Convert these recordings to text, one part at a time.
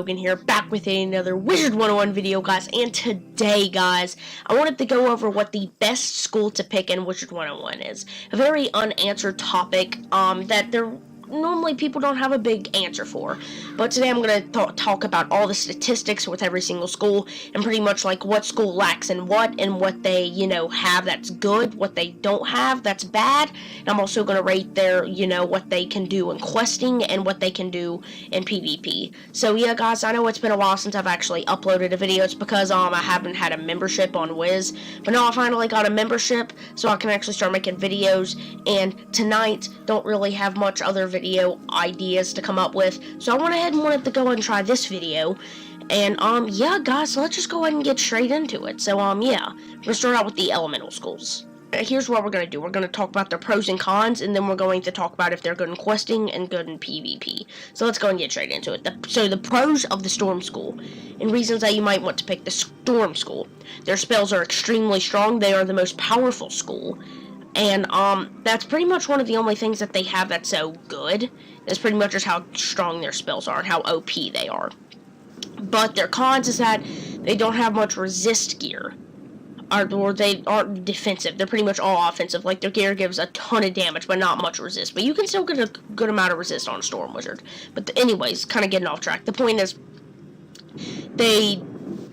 Here, back with another Wizard101 video, guys, and today, guys, I wanted to go over what the best school to pick in Wizard101 is. A very unanswered topic, that normally people don't have a big answer for, but today I'm going to talk about all the statistics with every single school, and pretty much, like, what school lacks and what they, have that's good, what they don't have that's bad, and I'm also going to rate their, what they can do in questing, and what they can do in PvP. So, yeah, guys, I know it's been a while since I've actually uploaded a video. It's because, I haven't had a membership on Wiz, but now I finally got a membership, so I can actually start making videos, and tonight, don't really have much other video ideas to come up with, so I went ahead and wanted to go and try this video. And yeah, guys, so let's just go ahead and get straight into it. So yeah, we're gonna start out with the elemental schools. Here's what we're gonna do. We're gonna talk about their pros and cons, and then we're going to talk about if they're good in questing and good in PvP. So let's go and get straight into it. So the pros of the Storm School, and reasons that you might want to pick the Storm School. Their spells are extremely strong. They are the most powerful school. And, that's pretty much one of the only things that they have that's so good, is pretty much just how strong their spells are and how OP they are. But their cons is that they don't have much resist gear, or they aren't defensive. They're pretty much all offensive. Like, their gear gives a ton of damage, but not much resist. But you can still get a good amount of resist on a Storm Wizard. But anyways, kind of getting off track. The point is, they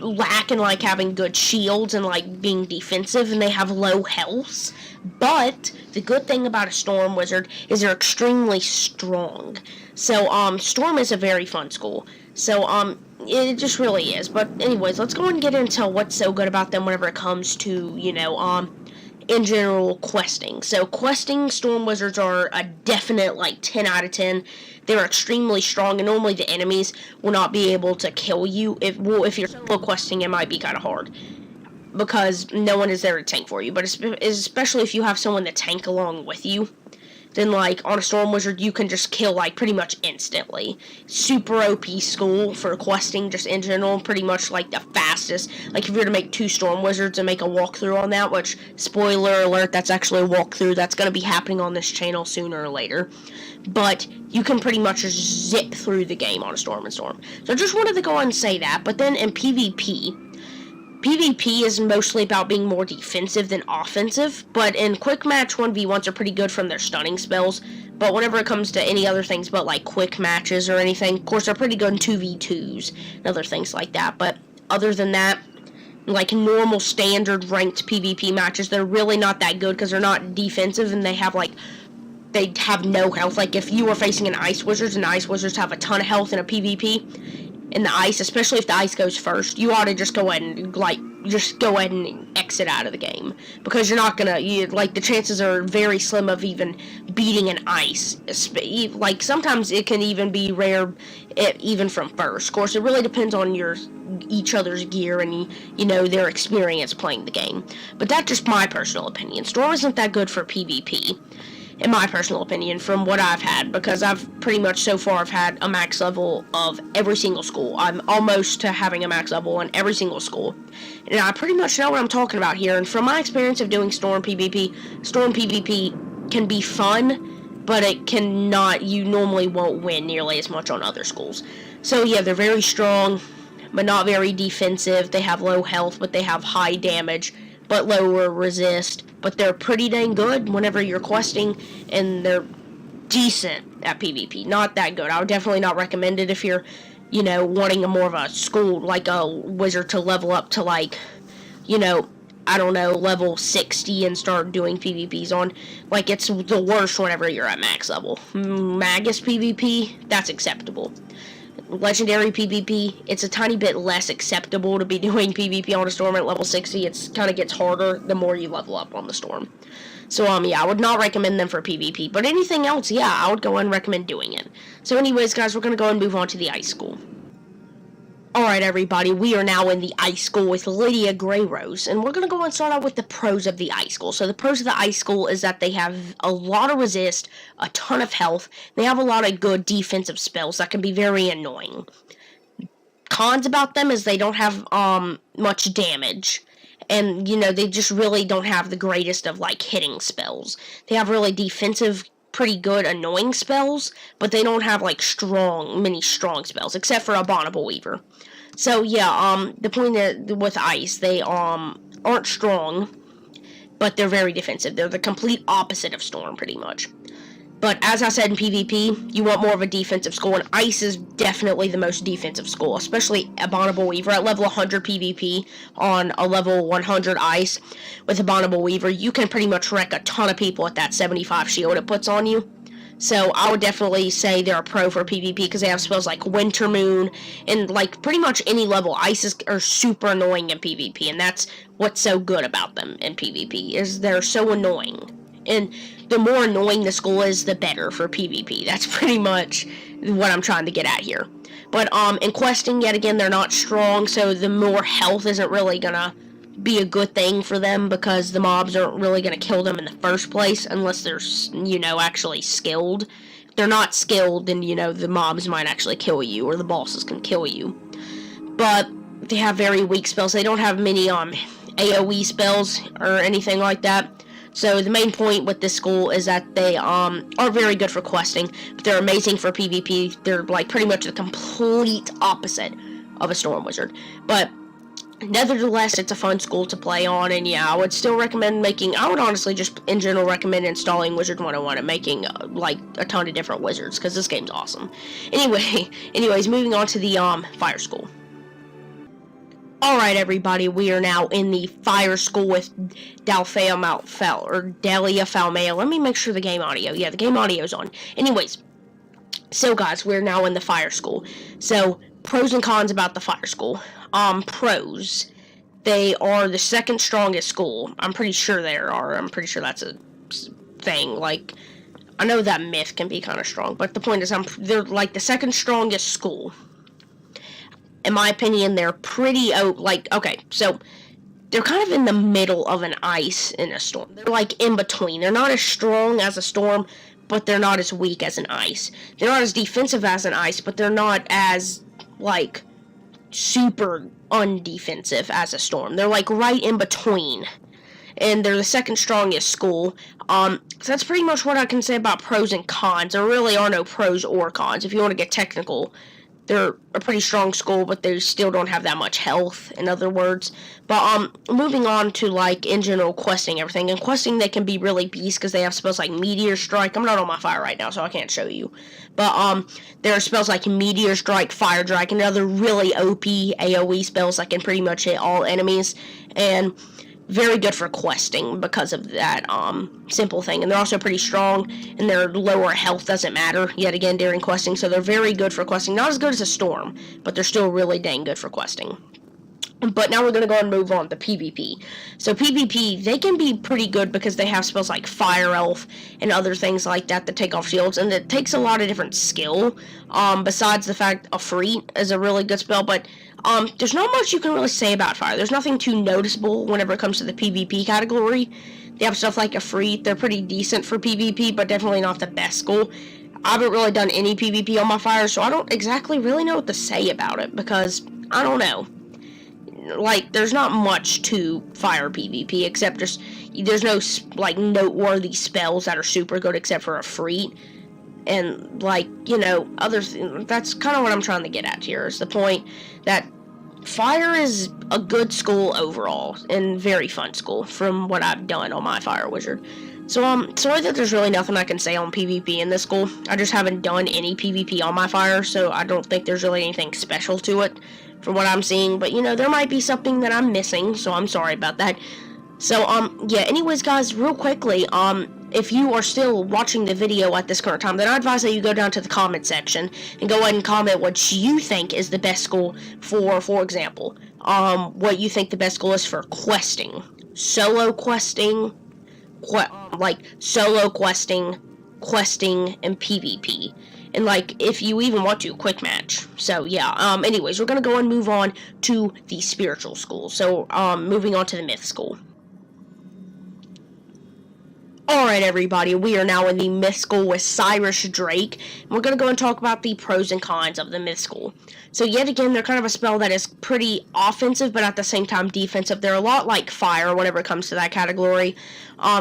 lack in, like, having good shields and, like, being defensive, and they have low health. But the good thing about a Storm Wizard is they're extremely strong. So, Storm is a very fun school. So, it just really is. But anyways, let's go and get into what's so good about them whenever it comes to, in general, questing. So, questing Storm Wizards are a definite, like, 10 out of 10. They're extremely strong, and normally the enemies will not be able to kill you. If you're solo questing, it might be kind of hard, because no one is there to tank for you. But especially if you have someone to tank along with you, then, like, on a Storm Wizard, you can just kill, like, pretty much instantly. Super OP school for questing, just in general, pretty much, like, the fastest. Like, if you were to make 2 Storm Wizards and make a walkthrough on that, which, spoiler alert, that's actually a walkthrough that's going to be happening on this channel sooner or later. But you can pretty much just zip through the game on a Storm and Storm. So I just wanted to go on and say that. But then in PvP is mostly about being more defensive than offensive, but in quick match 1v1s are pretty good from their stunning spells, but whenever it comes to any other things but, like, quick matches or anything, of course, they're pretty good in 2v2s and other things like that. But other than that, like, normal standard ranked PvP matches, they're really not that good because they're not defensive, and they have no health. Like, if you were facing an Ice Wizards, and the Ice Wizards have a ton of health in a PvP, in the ice, especially if the ice goes first, you ought to just go ahead and exit out of the game, because you're not gonna, the chances are very slim of even beating an ice. Like, sometimes it can even be rare, even from first. Of course, it really depends on each other's gear and, their experience playing the game. But that's just my personal opinion. Storm isn't that good for PvP, in my personal opinion, from what I've had, because I've pretty much so far I've had a max level of every single school. I'm almost to having a max level in every single school, and I pretty much know what I'm talking about here. And from my experience of doing Storm PvP can be fun, but you normally won't win nearly as much on other schools. So yeah, they're very strong, but not very defensive. They have low health, but they have high damage, but lower resist. But they're pretty dang good whenever you're questing, and they're decent at PvP. Not that good. I would definitely not recommend it if you're, wanting more of a school, like a wizard, to level up to, like, I don't know, level 60 and start doing PvPs on. Like, it's the worst whenever you're at max level. Magus PvP, that's acceptable. Legendary PvP, it's a tiny bit less acceptable to be doing PvP on a Storm at level 60. It kind of gets harder the more you level up on the Storm. So, yeah, I would not recommend them for PvP. But anything else, yeah, I would go and recommend doing it. So anyways, guys, we're going to go and move on to the Ice School. Alright, everybody, we are now in the Ice School with Lydia Greyrose, and we're going to go and start out with the pros of the Ice School. So the pros of the Ice School is that they have a lot of resist, a ton of health, they have a lot of good defensive spells that can be very annoying. Cons about them is they don't have much damage, and, they just really don't have the greatest of, like, hitting spells. They have really defensive pretty good annoying spells, but they don't have like many strong spells, except for Abominable Weaver. So yeah, the point with ice, they aren't strong, but they're very defensive. They're the complete opposite of Storm, pretty much. But as I said in PvP, you want more of a defensive school, and Ice is definitely the most defensive school, especially Abominable Weaver. At level 100 PvP on a level 100 Ice with Abominable Weaver, you can pretty much wreck a ton of people with that 75 shield it puts on you. So I would definitely say they're a pro for PvP because they have spells like Winter Moon and like pretty much any level. Ices are super annoying in PvP, and that's what's so good about them in PvP, is they're so annoying. And the more annoying the school is, the better for PvP. That's pretty much what I'm trying to get at here. But in questing, yet again, they're not strong, so the more health isn't really gonna be a good thing for them because the mobs aren't really gonna kill them in the first place unless they're, actually skilled. If they're not skilled, then, the mobs might actually kill you, or the bosses can kill you. But they have very weak spells. They don't have many AoE spells or anything like that. So the main point with this school is that they are very good for questing, but they're amazing for PvP. They're like pretty much the complete opposite of a Storm Wizard. But nevertheless, it's a fun school to play on, and yeah, I would still recommend I would honestly just in general recommend installing Wizard101 and making like a ton of different wizards, because this game's awesome. Anyways, moving on to the Fire School. Alright, everybody, we are now in the Fire School with Delia Falmea. Let me make sure the game audio. Yeah, the game audio's on. Anyways, so guys, we're now in the Fire School. So, pros and cons about the Fire School. Pros. They are the second strongest school. I'm pretty sure they are. I'm pretty sure that's a thing. Like, I know that myth can be kind of strong, but the point is they're like the second strongest school. In my opinion, they're pretty, okay, so they're kind of in the middle of an ice and a storm. They're like in between. They're not as strong as a storm, but they're not as weak as an ice. They're not as defensive as an ice, but they're not as, like, super undefensive as a storm. They're like right in between. And they're the second strongest school. So that's pretty much what I can say about pros and cons. There really are no pros or cons. If you want to get technical, they're a pretty strong school, but they still don't have that much health, in other words. But, moving on to, like, in general, questing everything. In questing, they can be really beasts, because they have spells like Meteor Strike. I'm not on my fire right now, so I can't show you. But, there are spells like Meteor Strike, Fire Strike, and other really OP AoE spells that can pretty much hit all enemies. And very good for questing because of that simple thing. And they're also pretty strong, and their lower health doesn't matter yet again during questing, so they're very good for questing. Not as good as a storm, but they're still really dang good for questing. But now we're going to go and move on to PvP. So PvP, they can be pretty good because they have spells like Fire Elf and other things like that that take off shields, and it takes a lot of different skill, besides the fact Afreet is a really good spell, but there's not much you can really say about Fire. There's nothing too noticeable whenever it comes to the PvP category. They have stuff like Afreet. They're pretty decent for PvP, but definitely not the best school. I haven't really done any PvP on my Fire, so I don't exactly really know what to say about it, because I don't know. Like, there's not much to Fire PvP, except there's no, like, noteworthy spells that are super good except for Afreet. And, like, that's kind of what I'm trying to get at here, is the point that Fire is a good school overall, and very fun school, from what I've done on my Fire Wizard. So, sorry that there's really nothing I can say on PvP in this school. I just haven't done any PvP on my Fire, so I don't think there's really anything special to it, from what I'm seeing. But, there might be something that I'm missing, so I'm sorry about that. So, yeah, anyways, guys, real quickly, if you are still watching the video at this current time, then I advise that you go down to the comment section and go ahead and comment what you think is the best school for example, what you think the best school is for questing, solo questing, questing, and PvP. And, like, if you even want to, quick match. So, yeah, anyways, we're gonna go and move on to the spiritual school. So, moving on to the myth school. Alright everybody, we are now in the Myth School with Cyrus Drake, and we're going to go and talk about the pros and cons of the Myth School. So yet again, they're kind of a spell that is pretty offensive, but at the same time defensive. They're a lot like fire whenever it comes to that category.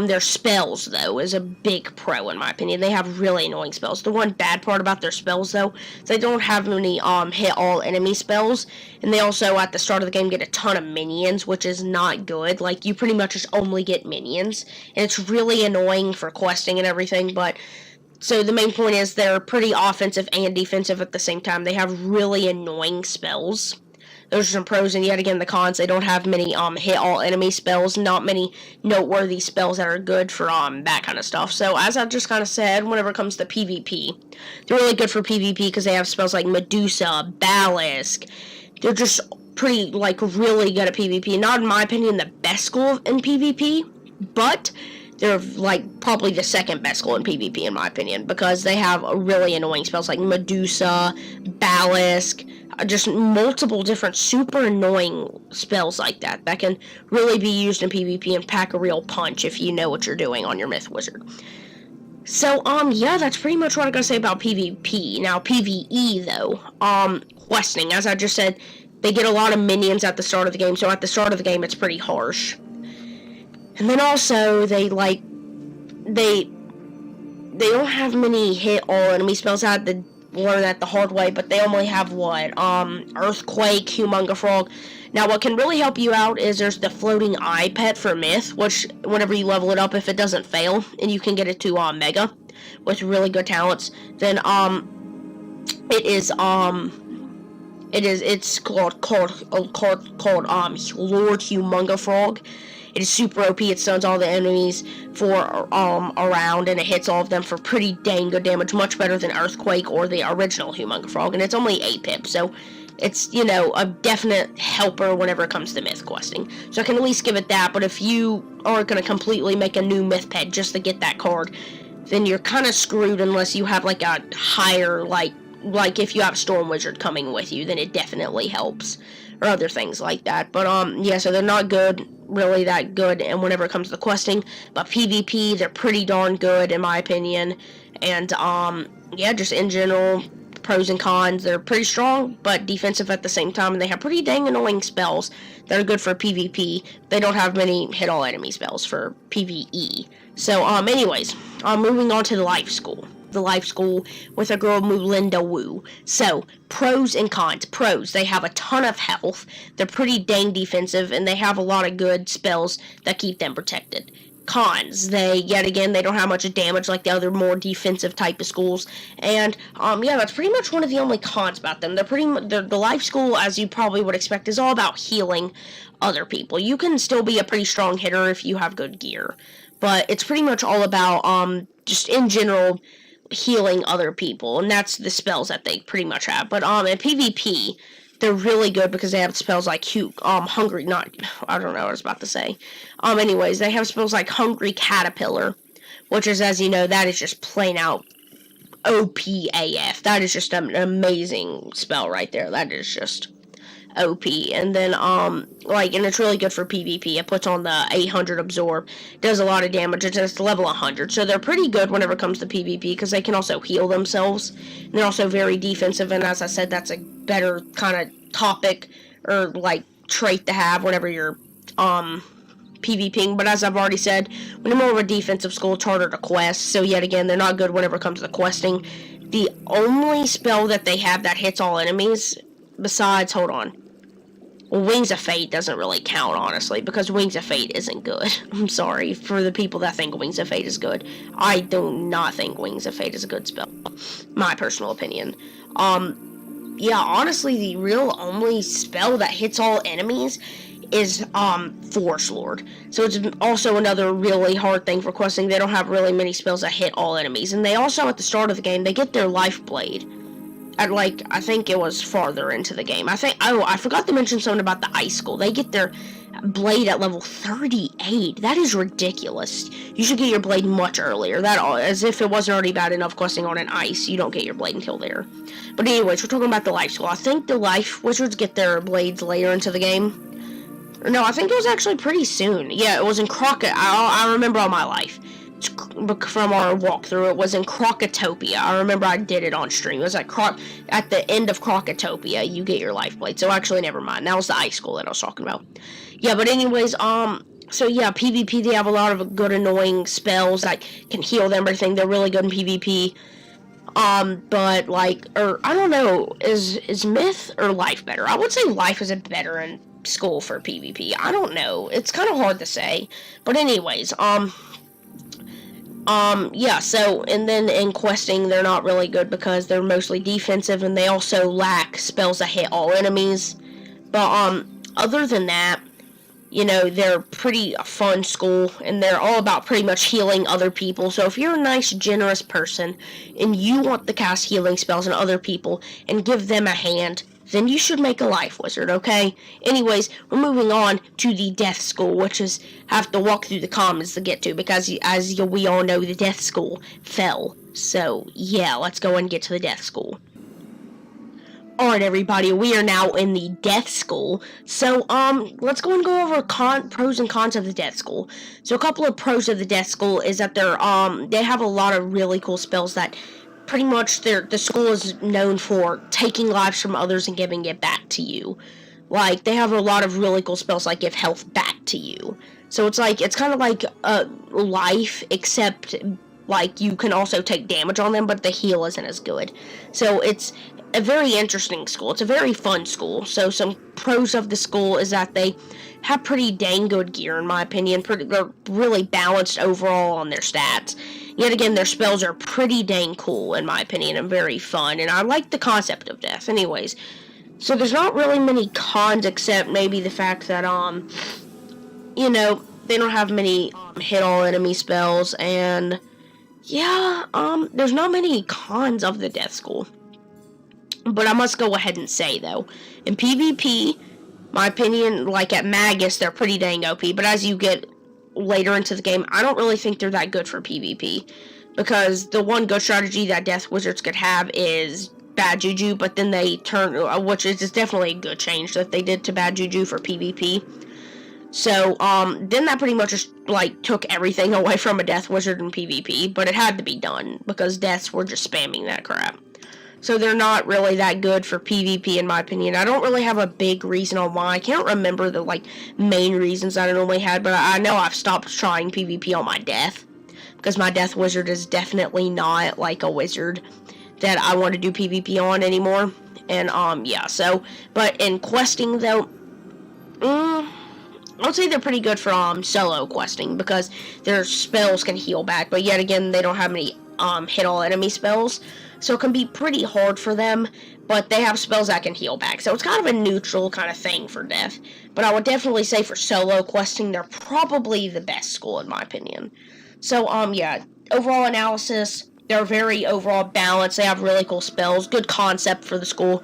Their spells, though, is a big pro in my opinion. They have really annoying spells. The one bad part about their spells, though, is they don't have any hit all enemy spells, and they also, at the start of the game, get a ton of minions, which is not good. Like, you pretty much just only get minions, and it's really annoying for questing and everything, but so the main point is they're pretty offensive and defensive at the same time. They have really annoying spells. Those are some pros, and yet again the cons. They don't have many hit all enemy spells, not many noteworthy spells that are good for that kind of stuff. So as I just kind of said, whenever it comes to PvP, they're really good for PvP because they have spells like Medusa, Balisk. They're just pretty, like, really good at PvP. Not, in my opinion, the best school in PvP, but they're, like, probably the second best school in PvP, in my opinion, because they have really annoying spells like Medusa, Balisk, just multiple different super annoying spells like that can really be used in PvP and pack a real punch if you know what you're doing on your Myth Wizard. So, yeah, that's pretty much what I'm gonna say about PvP. Now, PvE, though, questing, as I just said, they get a lot of minions at the start of the game, so at the start of the game, it's pretty harsh. And then also, they don't have many hit all enemy spells. I had to learn that the hard way, but they only have what? Earthquake, Humongous Frog. Now, what can really help you out is there's the floating eye pet for Myth, which whenever you level it up, if it doesn't fail, and you can get it to Mega with really good talents, then it's called Lord Humongous Frog. It is super OP. It stuns all the enemies for around, and it hits all of them for pretty dang good damage, much better than Earthquake or the original Humongous Frog, and it's only 8 pips, so it's, you know, a definite helper whenever it comes to Myth questing. So I can at least give it that, but if you aren't going to completely make a new Myth pet just to get that card, then you're kind of screwed unless you have, like, a higher, like if you have Storm Wizard coming with you, then it definitely helps, or other things like that. But yeah, so they're not good, really that good, and whenever it comes to questing, but PvP, they're pretty darn good in my opinion. And yeah, just in general, pros and cons, they're pretty strong but defensive at the same time, and they have pretty dang annoying spells that are good for PvP. They don't have many hit all enemy spells for PvE. So anyways, moving on to the Life School. The Life School with a girl Melinda Wu. So, pros and cons. Pros, they have a ton of health, they're pretty dang defensive, and they have a lot of good spells that keep them protected. Cons, yet again, they don't have much damage like the other more defensive type of schools, and yeah, that's pretty much one of the only cons about them. The Life School, as you probably would expect, is all about healing other people. You can still be a pretty strong hitter if you have good gear, but it's pretty much all about just in general healing other people, and that's the spells that they pretty much have. But in PvP, they're really good because they have spells like Hungry, I don't know what I was about to say. Anyways, they have spells like Hungry Caterpillar, which is, as you know, that is just plain out OP AF. That is just an amazing spell right there. That is just OP. And then and it's really good for PvP. It puts on the 800 absorb, does a lot of damage. It's just level 100, so they're pretty good whenever it comes to PvP because they can also heal themselves, and they're also very defensive. And as I said, that's a better kind of topic or like trait to have whenever you're PvPing. But as I've already said, when you're more of a defensive school, it's harder to quest, so yet again, they're not good whenever it comes to questing. The only spell that they have that hits all enemies, besides, Wings of Fate doesn't really count, honestly, because Wings of Fate isn't good. I'm sorry for the people that think Wings of Fate is good. I do not think Wings of Fate is a good spell. My personal opinion. Yeah, honestly, the real only spell that hits all enemies is Force Lord. So it's also another really hard thing for questing. They don't have really many spells that hit all enemies. And they also, at the start of the game, they get their Life Blade. At, I think it was farther into the game. I forgot to mention something about the Ice School. They get their blade at level 38. That is ridiculous. You should get your blade much earlier. As if it wasn't already bad enough questing on an ice, you don't get your blade until there. But anyways, we're talking about the Life School. I think the Life Wizards get their blades later into the game. No, I think it was actually pretty soon. Yeah, it was in Crockett. I remember all my life. from our walkthrough. It was in Crocotopia. I remember I did it on stream. It was like at the end of Crocotopia, you get your life plate. So actually, never mind. That was the ice school that I was talking about. Yeah, but anyways, so yeah, PvP, they have a lot of good annoying spells that can heal them, everything. They're really good in PvP. But like, or I don't know, is Myth or Life better? I would say Life is better in school for PvP. I don't know. It's kind of hard to say. But anyways, yeah, so, and then in questing, they're not really good because they're mostly defensive, and they also lack spells that hit all enemies. But, other than that, you know, they're pretty fun school, and they're all about pretty much healing other people. So if you're a nice, generous person, and you want to cast healing spells on other people, and give them a hand, then you should make a life wizard, okay? Anyways, we're moving on to the death school, which is have to walk through the commons to get to, because as we all know, the death school fell. So, yeah, let's go and get to the death school. Alright, everybody, we are now in the death school. So, let's go and go over pros and cons of the death school. So, a couple of pros of the death school is that they have a lot of really cool spells that pretty much the school is known for taking lives from others and giving it back to you. Like, they have a lot of really cool spells like give health back to you. So it's kind of like life, except like you can also take damage on them, but the heal isn't as good. So it's a very interesting school. It's a very fun school. So some pros of the school is that they have pretty dang good gear, in my opinion. They're really balanced overall on their stats. Yet again, their spells are pretty dang cool, in my opinion, and very fun. And I like the concept of death. Anyways, so there's not really many cons except maybe the fact that, you know, they don't have many hit all enemy spells. And, yeah, there's not many cons of the death school. But I must go ahead and say, though, in PvP, my opinion, like at Magus, they're pretty dang OP. But as you get later into the game, I don't really think they're that good for PvP. Because the one good strategy that Death Wizards could have is Bad Juju. But then they turn, which is definitely a good change that they did to Bad Juju for PvP. So, then that pretty much just, like, took everything away from a Death Wizard in PvP. But it had to be done, because Deaths were just spamming that crap. So they're not really that good for PvP, in my opinion. I don't really have a big reason on why. I can't remember the, like, main reasons that I normally had, but I know I've stopped trying PvP on my Death. Because my Death Wizard is definitely not, like, a wizard that I want to do PvP on anymore. And, yeah, so, but in questing, though, I'll say they're pretty good for, solo questing, because their spells can heal back, but yet again, they don't have any, hit all enemy spells. So it can be pretty hard for them, but they have spells that can heal back. So it's kind of a neutral kind of thing for Death. But I would definitely say for solo questing, they're probably the best school in my opinion. So, yeah, overall analysis, they're very overall balanced. They have really cool spells, good concept for the school.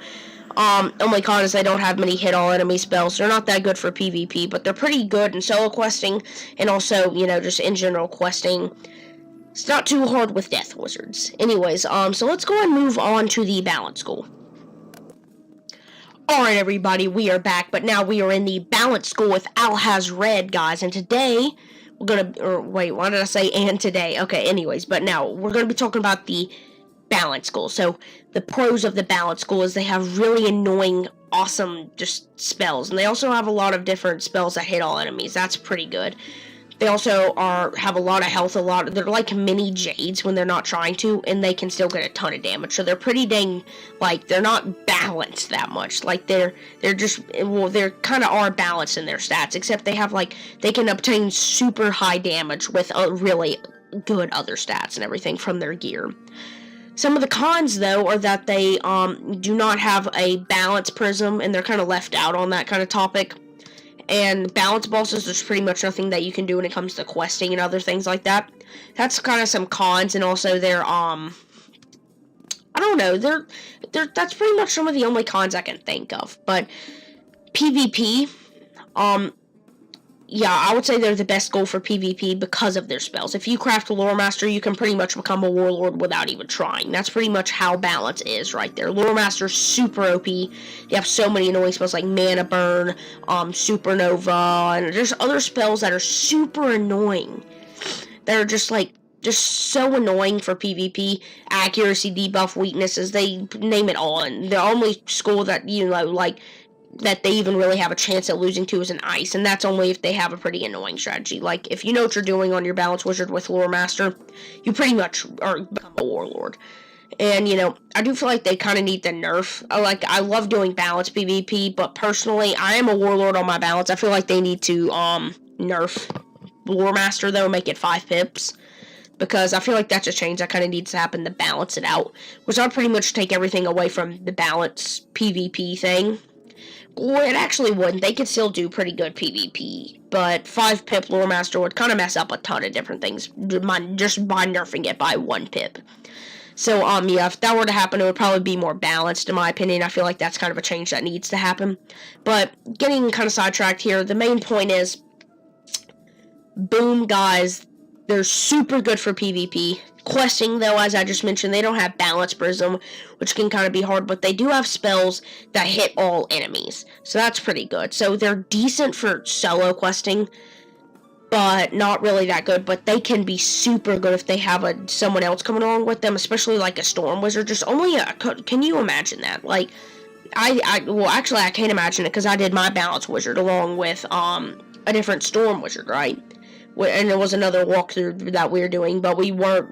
Only con is they don't have many hit all enemy spells. They're not that good for PvP, but they're pretty good in solo questing and also, you know, just in general questing. It's not too hard with Death Wizards. Anyways, so let's go and move on to the Balance School. Alright, everybody, we are back, but now we are in the Balance School with Alhaz Red, guys, and today, we're gonna, or wait, why did I say and today? Okay, anyways, but now, we're gonna be talking about the Balance School. So, the pros of the Balance School is they have really annoying, awesome, just spells, and they also have a lot of different spells that hit all enemies. That's pretty good. They also have a lot of health, they're like mini Jades when they're not trying to, and they can still get a ton of damage. So they're pretty dang, like, they're not balanced that much. Like, they're just, well, they're kind of are balanced in their stats, except they have, like, they can obtain super high damage with really good other stats and everything from their gear. Some of the cons, though, are that they do not have a balance prism, and they're kind of left out on that kind of topic. And balance bosses, there's pretty much nothing that you can do when it comes to questing and other things like that. That's kind of some cons, and also they're, I don't know, that's pretty much some of the only cons I can think of. But PvP, yeah, I would say they're the best goal for PvP because of their spells. If you craft a Lore Master, you can pretty much become a Warlord without even trying. That's pretty much how balance is right there. Lore Master's super OP. You have so many annoying spells like Mana Burn, Supernova, and there's other spells that are super annoying. That are just like just so annoying for PvP. Accuracy, debuff, weaknesses, they name it all. And the only school that, like, that they even really have a chance at losing to is an ice, and that's only if they have a pretty annoying strategy. Like, if you know what you're doing on your Balance Wizard with Lore Master, you pretty much are become a Warlord. And, I do feel like they kind of need the nerf. I love doing balance PvP, but personally, I am a Warlord on my balance. I feel like they need to, nerf Lore Master, though, make it 5 pips. Because I feel like that's a change that kind of needs to happen to balance it out. Which I'll pretty much take everything away from the balance PvP thing. Well, it actually wouldn't. They could still do pretty good PvP. But 5 pip Lore Master would kind of mess up a ton of different things. Just by nerfing it by 1 pip. So, yeah, if that were to happen, it would probably be more balanced, in my opinion. I feel like that's kind of a change that needs to happen. But, getting kind of sidetracked here, the main point is, boom, guys, they're super good for PvP. Questing, though, as I just mentioned, they don't have Balance Prism, which can kind of be hard, but they do have spells that hit all enemies. So that's pretty good. So they're decent for solo questing, but not really that good. But they can be super good if they have someone else coming along with them, especially like a Storm Wizard. Just only can you imagine that? Like, well, actually, I can't imagine it because I did my Balance Wizard along with a different Storm Wizard, right? And there was another walkthrough that we were doing, but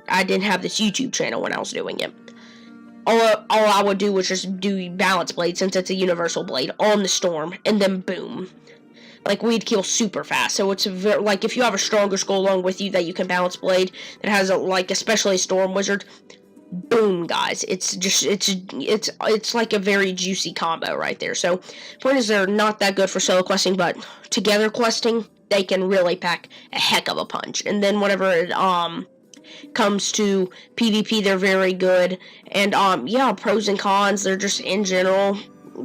I didn't have this YouTube channel when I was doing it. All I would do was just do Balance Blade, since it's a universal blade, on the Storm, and then boom. Like, we'd kill super fast, so it's like, if you have a stronger skull along with you that you can Balance Blade, that has, especially a Storm Wizard, boom, guys, it's like a very juicy combo right there. So, point is, they're not that good for solo questing, but together questing, they can really pack a heck of a punch. And then whenever it comes to PvP, they're very good. And yeah, pros and cons, they're just in general,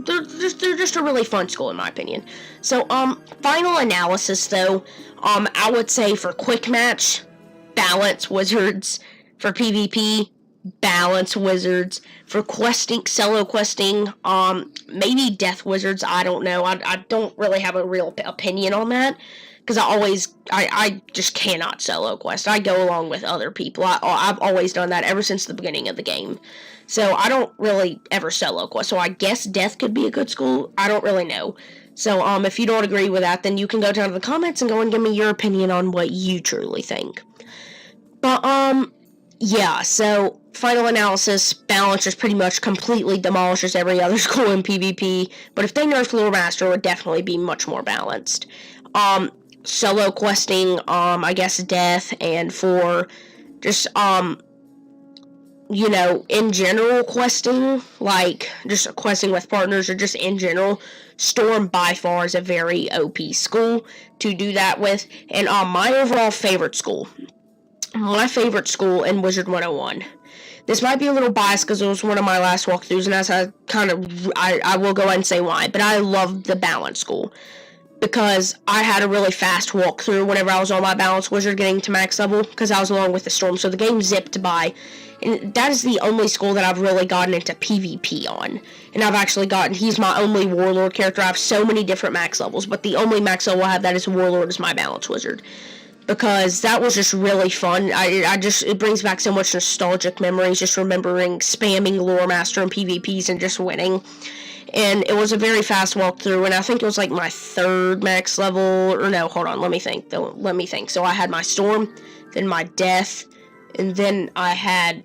they're just a really fun school in my opinion. So final analysis though, I would say for quick match, Balance Wizards. For PvP, Balance Wizards. For questing, solo questing, maybe Death Wizards. I don't know. I don't really have a real opinion on that, because I just cannot solo quest. I go along with other people. I've always done that ever since the beginning of the game. So I don't really ever solo quest. So I guess Death could be a good school. I don't really know. So if you don't agree with that, then you can go down to the comments and go and give me your opinion on what you truly think. But yeah, so final analysis, Balance just pretty much completely demolishes every other school in PvP. But if they nerfed Lore Master, it would definitely be much more balanced. Solo questing, I guess Death, and for just, in general questing, like, just questing with partners, or just in general, Storm by far is a very OP school to do that with. And, my overall favorite school in Wizard101. This might be a little biased because it was one of my last walkthroughs, and as I will go ahead and say why, but I love the Balance school. Because I had a really fast walkthrough whenever I was on my Balance Wizard getting to max level, because I was along with the Storm, so the game zipped by. And that is the only school that I've really gotten into PvP on. And I've actually he's my only Warlord character. I have so many different max levels, but the only max level I have that is Warlord is my Balance Wizard. Because that was just really fun. It brings back so much nostalgic memories, just remembering spamming Lore Master and PvPs and just winning. And it was a very fast walkthrough, and I think it was like my 3rd max level, or no, hold on, let me think. So I had my Storm, then my Death, and then I had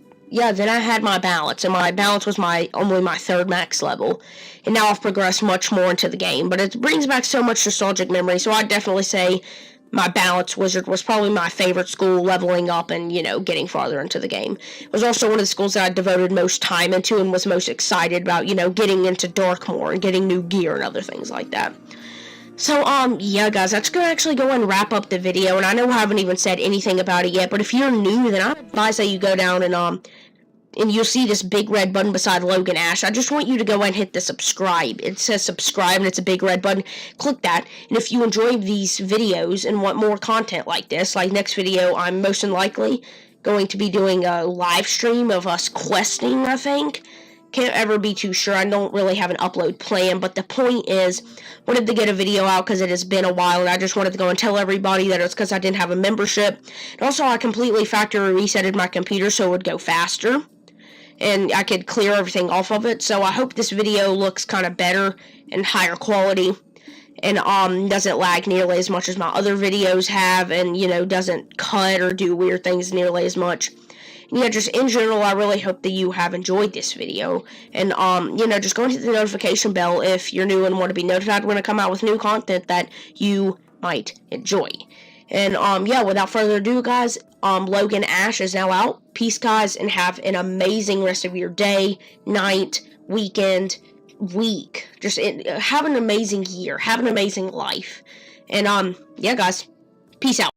my Balance, and my Balance was only my 3rd max level. And now I've progressed much more into the game, but it brings back so much nostalgic memory, so I'd definitely say my Balance Wizard was probably my favorite school, leveling up and, getting farther into the game. It was also one of the schools that I devoted most time into and was most excited about, getting into Darkmoor and getting new gear and other things like that. So, yeah, guys, that's gonna actually go and wrap up the video, and I know I haven't even said anything about it yet, but if you're new, then I advise that you go down and you'll see this big red button beside Logan Ash. I just want you to go and hit the subscribe. It says subscribe, and it's a big red button. Click that, and if you enjoy these videos and want more content like this, like next video, I'm most likely going to be doing a live stream of us questing, I think. can't ever be too sure. I don't really have an upload plan, but the point is, wanted to get a video out because it has been a while, and I just wanted to go and tell everybody that it's because I didn't have a membership. And also, I completely factory resetted my computer so it would go faster, and I could clear everything off of it. So I hope this video looks kind of better and higher quality, and doesn't lag nearly as much as my other videos have, and doesn't cut or do weird things nearly as much. And yeah, just in general, I really hope that you have enjoyed this video, and just go and hit the notification bell if you're new and want to be notified when I come out with new content that you might enjoy. And yeah, without further ado, guys, Logan Ash is now out. Peace, guys, and have an amazing rest of your day, night, weekend, week. Just have an amazing year. Have an amazing life. And yeah, guys, peace out.